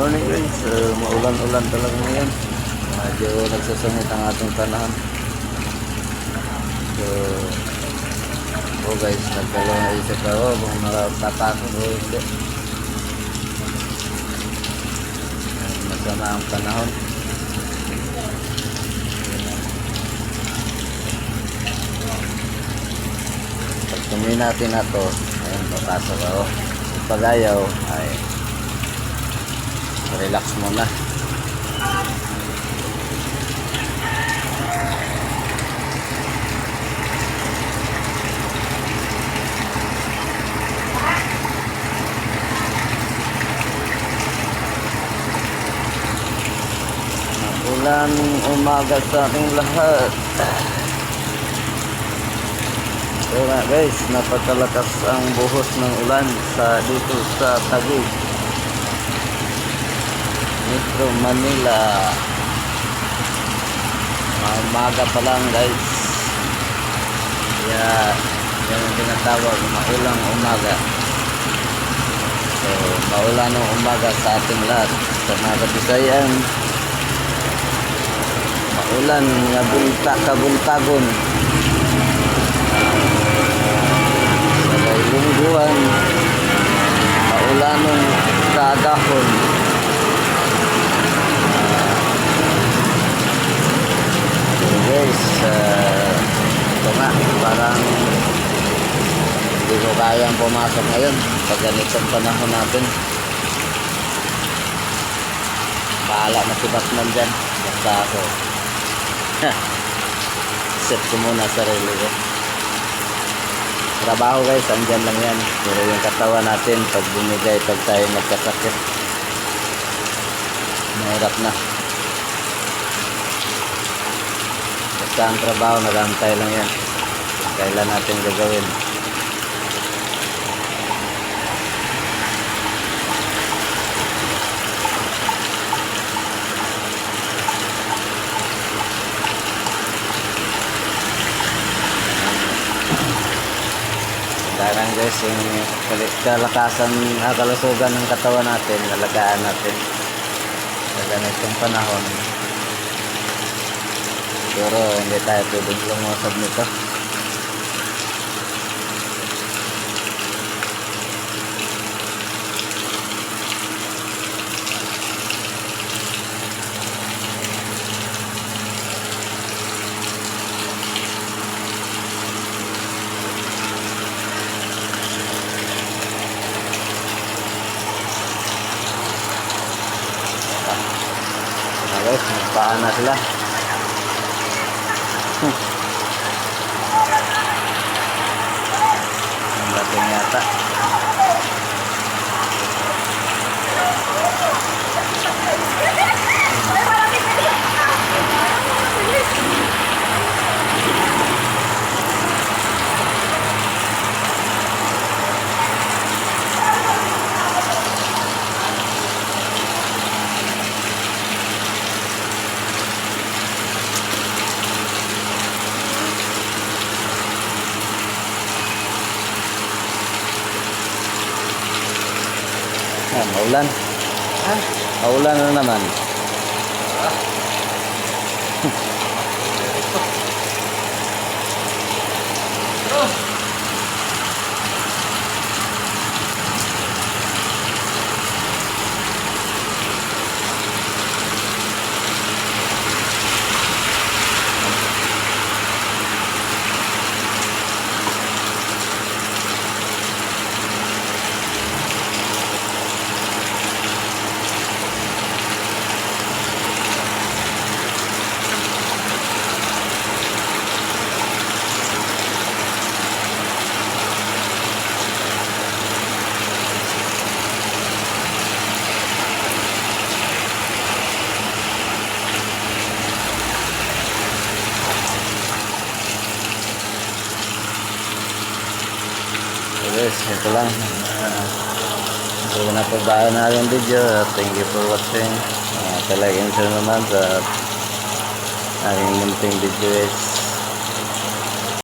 morning guys, maulan-ulan talaga ngayon. Medyo nagsasungit ang ating panahon. So, guys, nagdalawang naisip ako kung nakapapasok o hindi. Masama ang panahon. Pag tumi natin na to, ayun, papasok ako. Pag ayaw, ay relax muna. Ulan umaga sa ating lahat. So nga guys, napakalakas ang buhos ng ulan dito sa Taguig, Metro Manila. Umaga pa lang guys. Kaya yan ang tinatawag maulang umaga. So maulan ng umaga sa ating lahat, sa mga Kabisayan. Maulan nga kabuntagon sa lingguhan. Maulanong kadahon. Guys, ito nga, parang hindi ko kayang pumasok ngayon pag ganitong panahon natin. Bahala na si Batman dyan, basta ako set ko muna sarili ko. Trabaho guys, andyan lang yan, pero yung katawan natin pag bumigay, pag tayo nagkasakit, mahirap na. Basta ang trabaho, nagantay lang yan. Kailan natin gagawin. Kailangan guys, yung kalakasan, kalusugan ng katawan natin, alagaan natin sa ganitong panahon. Pero hindi tayo pwedeng lumusad nito. Guys, magpaan na sila. Ang laking yata. Maulan. Maulan na naman. Guys, ito lang. Ito na po ba na yung video. Thank you for watching. Like and share naman sa aking munting video guys.